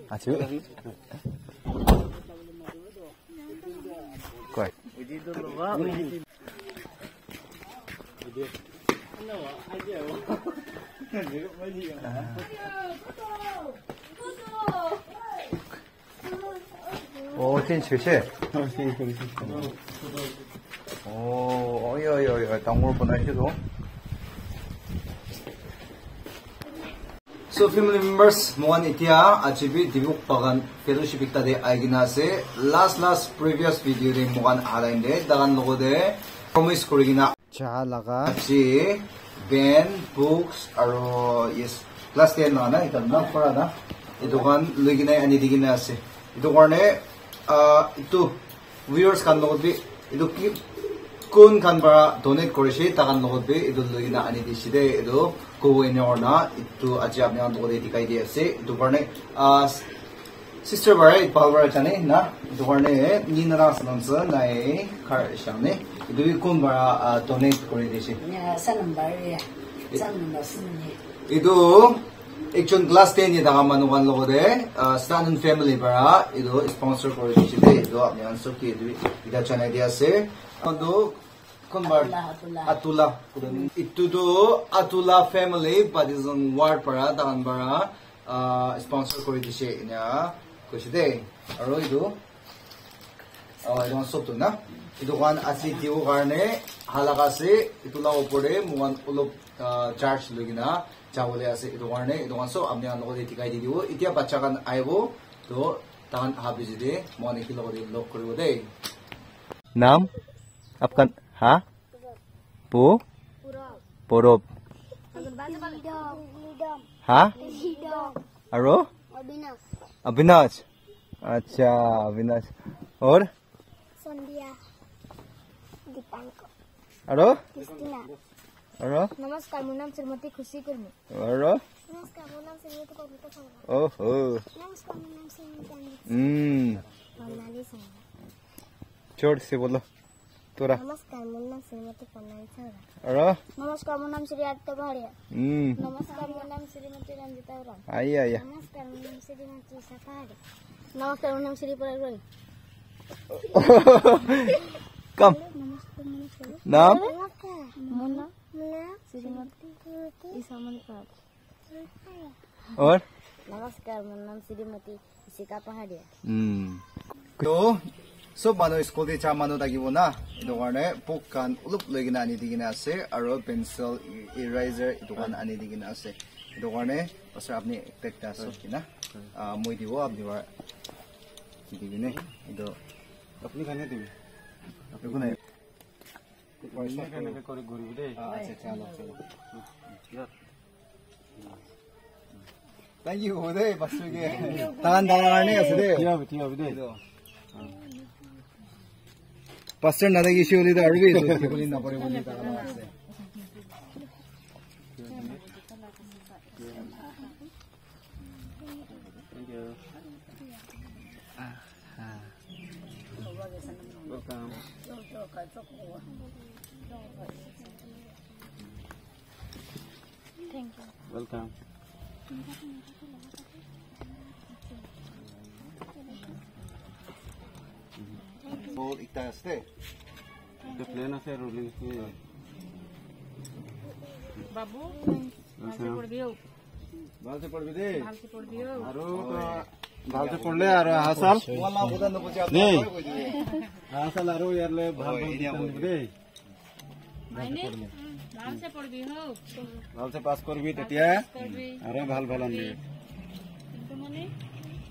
Achu. Quay. Ồ, trên chữ xe. Ồ, ôi ôi ôi ôi, tao mua bên này chứ đúng. So family members, mo an itia achieve dibuk pagan fellowship ikta de aigina se last previous video de mo an halain de dagan logo de promise korigina cha laga chi pen books aro yes class 10 na itam na para na idogan lugina ani digina ase idogane itu viewers kan logo bi ido kun kan bara donate korishi tagan logo bi ido lugina ani diside ido go in order itu aja apne anto de dikai de ase itu karne sister barai palwara chane na itu karne ni na sansa nai khar shamne itu kun bara donate kori dise ya sa number ya sa number sinne itu ekjon class 10 ni daga manukan logo de Stanton family bara itu sponsor kori dise de itu apne answer ki itu ida chane de ase ando Atula itu do Atula family badizon ward para dagan bara sponsor kori dise ina kushide aro idu idon sotu na idu kan asi tiu karne halaka se itula opore muan ulop charge lugina chawole ase idu karne idu kan so amne logo de tikai didibo itia bacha kan aibo to tahan habijide mon iki logo de lok koribo de नाम आपका हाँ पो पोरोब हाँ अरो अविनाश अच्छा अविनाश और संध्या दीपांकर अरो Christina अरो नमस्कार मेरा नाम श्रीमती खुशी कुर्मी अरो नमस्कार मेरा नाम श्रीमती पवित्र संघ ओहो नमस्कार मेरा नाम श्रीमती हम्म जोर से बोलो तोरा नमस्कार मेरा नाम श्रीमती पन्नाई संघ अरो नमस्कार मेरा नाम श्री आदित्य भाड़िया नमस्कार मेरा नाम श्रीमती रंजिता उराम आइए आइए नमस्कार मेरा नाम श्रीमती सफारी नमस्कार मेरा नाम श्री पराग रोई कम नाम मुन्ना श्रीमती ईसामन पाल और नमस्कार मेरा नाम श्रीमती इशिका पहाड़िया तो सब मानो स्कूल दे चा मानो तागिबो ना इदोगाने बुक कान उलुप लगिना आनि दिगिना आसे आरो पेंसिल इरेजर इदोगान आनि दिगिना आसे इदोगाने असर आपनि एक्सपेक्ट आसो किना moi दिबो आपनि वा दिगिने इदो अपनी खाने दिबी अपने पैसा खाने के करे गरीब दे अच्छा चलो चलो थैंक यू होदे बस के तान दाने असदे तिया दे Pastor na lagi siya ulit arwi so kulin na pare ulit ang mga welcome Thank you. welcome All iktas te. the plan of ruling बाबू भालसे पड़ दियो बाल से पढ़ भी दे भालसे पड़ दियो आरो बाल से पढ़ ले आरो हासाल Wala budan na po siya. नहीं हासाल आरो यार ले भाल दे मायने भालसे पड़ दियो भाल से पास कर भी तेतिया अरे भाल भालन दे तुमने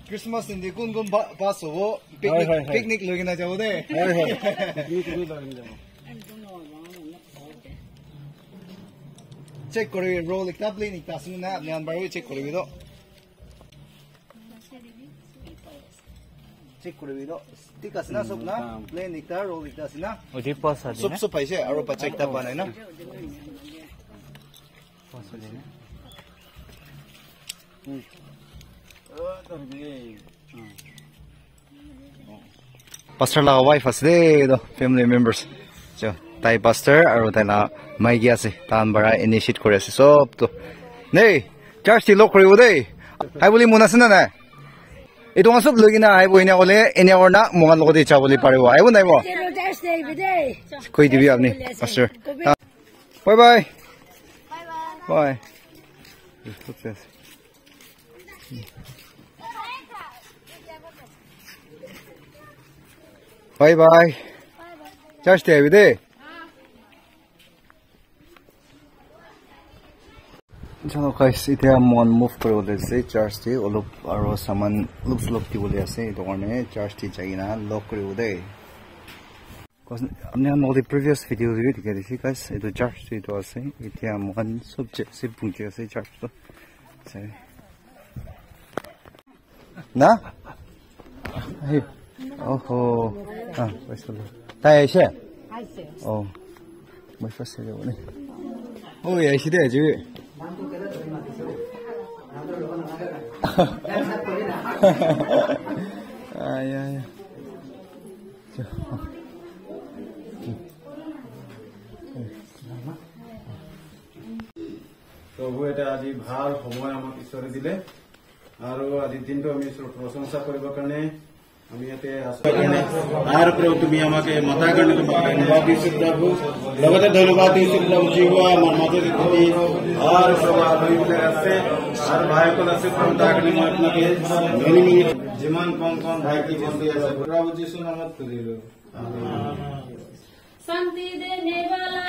Christmas hindi kun paso ho Hoy, hoy, hoy. picnic logi na jawo de. हाय हाय ये तो भी लग जाओ Check kore roll ikta plane ikta suna nyan baru check kore bido. Check kore bido. Tika sina sob na plane ikta roll ikta sina. Odi pasa din Sob sob paise aro pa check ta pa na na. pasa din Pastor la wife asde do family members. So tai pastor aro tai la mai gi ase tan bara initiate kore ase sob to. Nei church ti lok kore ode. Hai boli muna sina na. এইটো চব লৈ কিনে আহিব এনে ক'লে এনে corona মোৰ লগতে যাবলৈ পাৰিব আহিব নাইব কৈ দিবি আপুনি pastor bye bye bye bye bye চাৰ্চতে আহিবি দেই চলো গাইছ এতিয়া মন মুভ কৰিবলৈ আছে চাৰ্চটি অলপ আৰু সামান অলপ দিবলৈ আছে এইটো কাৰণে চাৰ্চটি যাই কিনে লক কৰিব দেই আপনি আমাক প্ৰিভিয়াছ ভিডিঅ' দেখি দিছে গাইছ এইটো চাৰ্চটি এইটো আছে এতিয়া মন চব চেক পুঁজি আছে চাৰ্চটো না ওহো পাইছিলো তাই আহিছে অঁ মই ফাৰ্ষ্ট যাব নে ঐ আহিছে দে আজি প্ৰভু এটা আজি ভাল সময় আমাক ঈশ্বৰে দিলে আৰু আজি দিনটো আমি প্ৰশংসা কৰিবৰ কাৰণে আমি ইয়াতে আৰু প্ৰভু তুমি আমাকে মাতাৰ কাৰণে তোমাক ধন্যবাদ দিছোঁ প্ৰভু লগতে ধন্যবাদ দিছোঁ প্ৰভু জীৱা আমাৰ মাজত তুমি আৰু প্ৰভু আদৰিবিলাক আছে আৰু ভাইসকল আছে প্ৰভু তাৰ কাৰণে মই আপোনাকে যিমান কম ভাইটি বন্ধু আছে প্ৰভু যীশু নামত খুজিলোঁ शांति देने वाला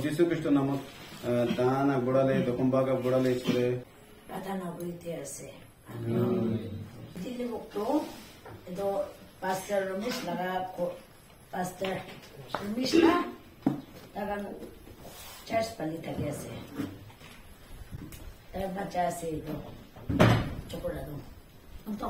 যীশু খ্ৰীষ্টৰ নামত তাহান আগবঢ়ালে দশমভাগ আগবঢ়ালে ঈশ্বৰে प्रार्थना करते हैं दिल्ली बुकतो तो पास्टर रमेश लगा पास्टर रमेश ना लगा चर्च पली था कैसे तब बच्चा से तो चोकड़ा दो हम तो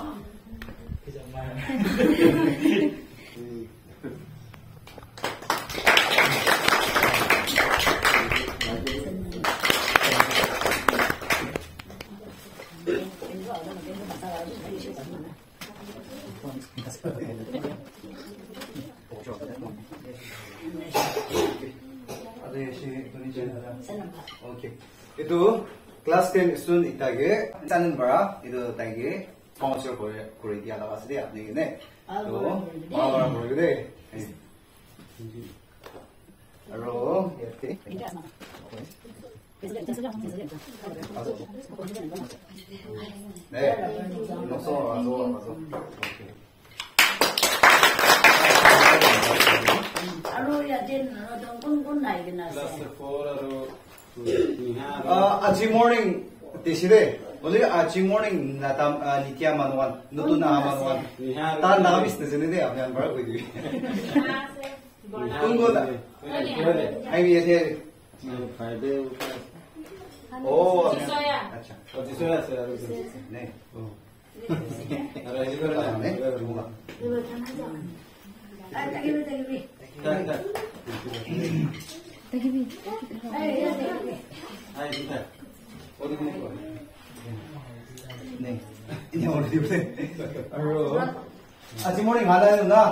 Okay. Itu class 10 student itage sanin bara itu tagi sponsor kore dia lawa sidi apni ne. To mawar kore de. Aro yate. Ne. Noso aso. Okay. Aro ya din kun nai gina se. Aji morning tisire. Oli aji morning natam nitya manwan nutun na manwan. Ta nabis na sine de apne anbar koi di. Tunggu da. Ai bi ye Friday Oh. Jisoya. Acha. Jisoya se Ne. Ara ini kara Ne. Ini orang di mana? Aji morning ada itu na?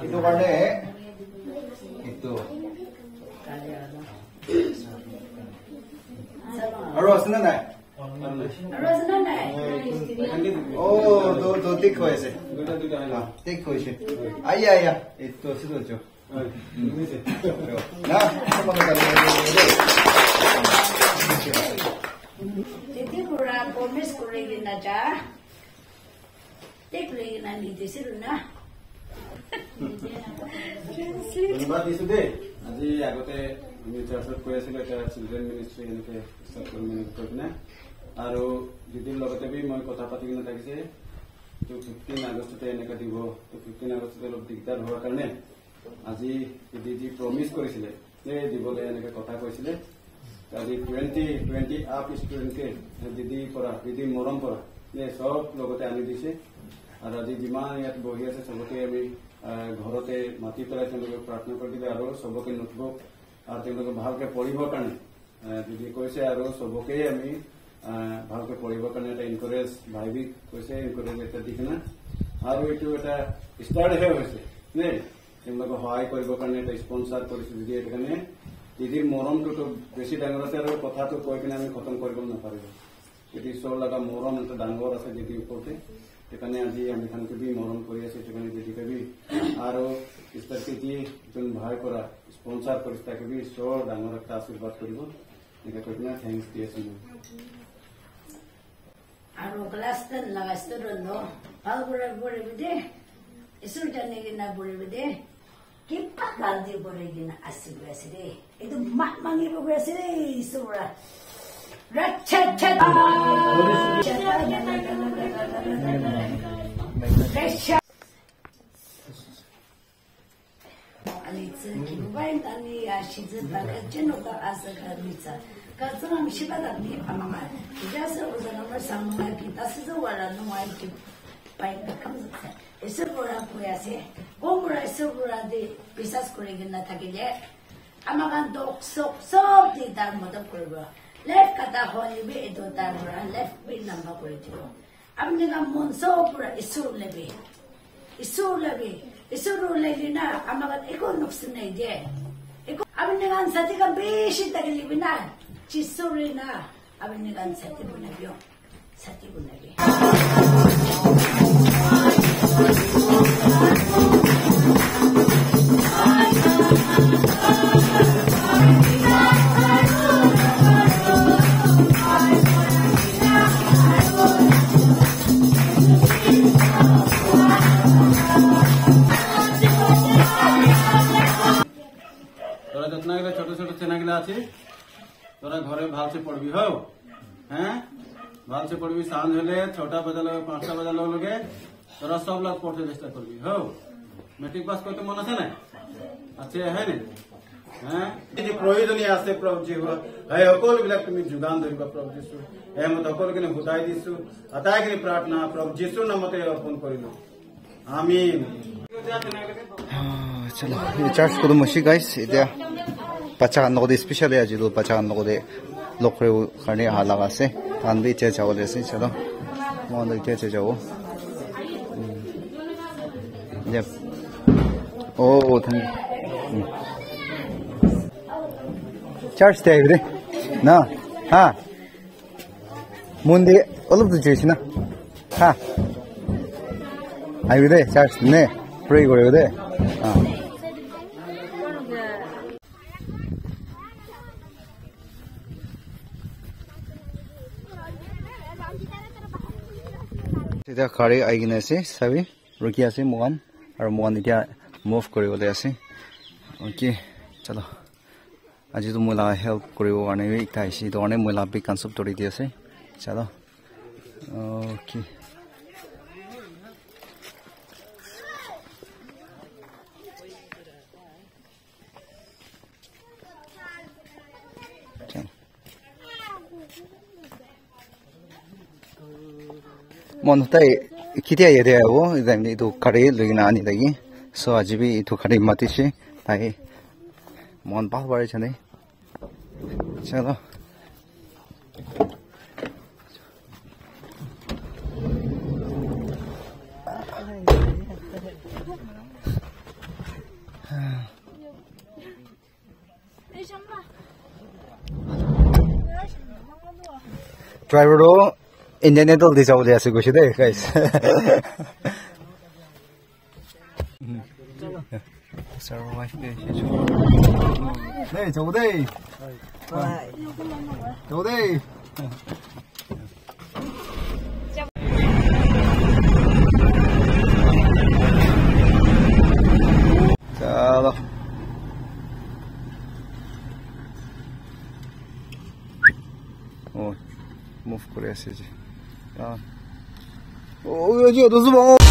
Itu karena itu. Aros na? Oh, do tik hoye se. Tik hoye se. Ayah. Itu situ jo. Na, apa kata Jadi kurang komis kurangin aja. Tek lagi nanti di situ nah. ধন্যবাদ দিছো দেই আজি আগতে আমি চাৰ্চত কৈ আছিলো এটা চিলড্ৰেন মিনিষ্ট্ৰী এনেকে ষ্টাৰ্ট কৰিম কৰি কিনে আৰু দিদিৰ লগতে বি মই কথা পাতি কিনে থাকিছে তো 15 আগষ্টতে এনেকে দিব তো 15 আগষ্টতে অলপ দিগদাৰ হোৱাৰ কাৰণে আজি দিদি প্ৰমিছ কৰিছিলে যে দিবলৈ এনেকে কথা কৈছিলে আজি 20 আপ ষ্টুডেণ্টকে দিদি মৰম পৰা যে চব লগতে আনি দিছে আৰু আজি যিমান ইয়াত বহি আছে চবকে আমি ঘৰতে মাতি পেলাই তেওঁলোকক প্ৰাৰ্থনা কৰি দিলে আৰু চবকে নোটবুক আৰু তেওঁলোকে ভালকে পঢ়িবৰ কাৰণে যদি কৈছে আৰু চবকে আমি ভালকে পঢ়িবৰ কাৰণে এটা এনকাৰেজ ভাইবিক কৈছে এনকাৰেজ এটা দি কিনে আৰু এইটো এটা ষ্টাৰ্টহে হৈছে দেই তেওঁলোকক সহায় কৰিবৰ কাৰণে এটা স্পনচাৰ কৰিছে যদি এইটো কাৰণে দিদিৰ মৰমটোতো বেছি ডাঙৰ আছে আৰু কথাটো কৈ কিনে আমি খতম কৰিব নাপাৰিব এটি ঈশ্বৰ লগা মৰম এটা ডাঙৰ আছে দিদিৰ ওপৰতে সেইকাৰণে আজি আমি খানকে বি মৰম কৰি আছো সেইকাৰণে দিদিকে বি আৰু ইষ্টাৰকে যি যোন ভাই কৰা স্পনচাৰ কৰিছে তাকে বি ঈশ্বৰ ডাঙৰ এটা আশীৰ্বাদ কৰিব এনেকৈ কৈ কিনে থেংকছ দি আছো আৰু ক্লাছ 10 লগা ষ্টুডেণ্ট ভাল পঢ়িবি দে ঈশ্বৰ জানি কিনা পঢ়িবি দে কিবা গাল দি পঢ়ি কিনা আছিব আছে দে এইটো মাত মাগিব গৈ আছে দেই ঈশ্বৰা आणि किंवाईन आणि आशीचं ताकदचे नव्हतं असं घालणीचा कर्ज आम्ही शिकत आम्ही आम्हाला तुझ्या सर्व जणांवर सांगणार की तसंच वळण व्हायची पाहिजे এসব ওরা কই আছে কোমরা এসব ওরা দে বিশ্বাস করে কিনা থাকিলে আমাকে দোক সব দি তার মতো করবো লেফট কাটা হলিবে এতো তার লেফট বি লম্বা করে দিব আপনি মন সব পুরা ঈশ্বর লেবে ঈশ্বর লেগে না আমাকে একো নুকসান নেই যে আপনি গান সাথে কা বেশি তাকে লিবি না চিসরে না আপনি গান সাথে বনাবিও সাথে বনাবি তোরা যতনাগুলো ছোট ছোট চেনাগুলো আছে তোরা ঘরে ভালসে পড়বি হও হ্যাঁ ভালসে পড়বি সাঁঝ হলে 6টা বাজা লগে 5টা বাজা লগে তোরা সব লোক পড়তে চেষ্টা করবি হও মেট্রিক পাস করতে মন আছে না আছে হ্যাঁ না হ্যাঁ যে প্রয়োজনীয় আছে প্রভু জীৱ এই সকলোবিলাক তুমি যোগান ধৰিবা প্ৰভু যীশু এই মই সকলোকে বুজাই দিছো আটাইখিনি প্ৰাৰ্থনা প্ৰভু যীশুৰ নামতে অৰ্পণ কৰিলো আমিন चलो ये चार्ज को तो मशी गाइस इधर बच्चा का नोट स्पेशल है जी तो बच्चा का नोट लोकरे करने हाला का से तान भी चे चावल ऐसे चलो मोहन तो चे जाओ जब ओ थैंक चार्ज दे इधर ना हाँ मुंडे अलग तो चीज़ ना हाँ आई इधर चार्ज ने प्रे करो इधर हाँ এতিয়া খাৰে আই কিনে আছে চাবি ৰখি আছে মোকান আৰু মোকান এতিয়া মুভ কৰিবলৈ আছে অ'কে চলো আজিতো মই লা হেল্প কৰিব কাৰণে এটা আহিছে সেইটো কাৰণে মই লাভ কনচেপ্ট ধৰি দি আছে চলো okay mon tai kitia yede abo idam itu kare lugina ani lagi so ajibi itu kare mati she tai mon bahut bade chane chalo driver do Indian idol di jawle ase goshi de guys sir wife ke hey jawde bye jawde chalo oh move kore ase ji 아, 여기가 너무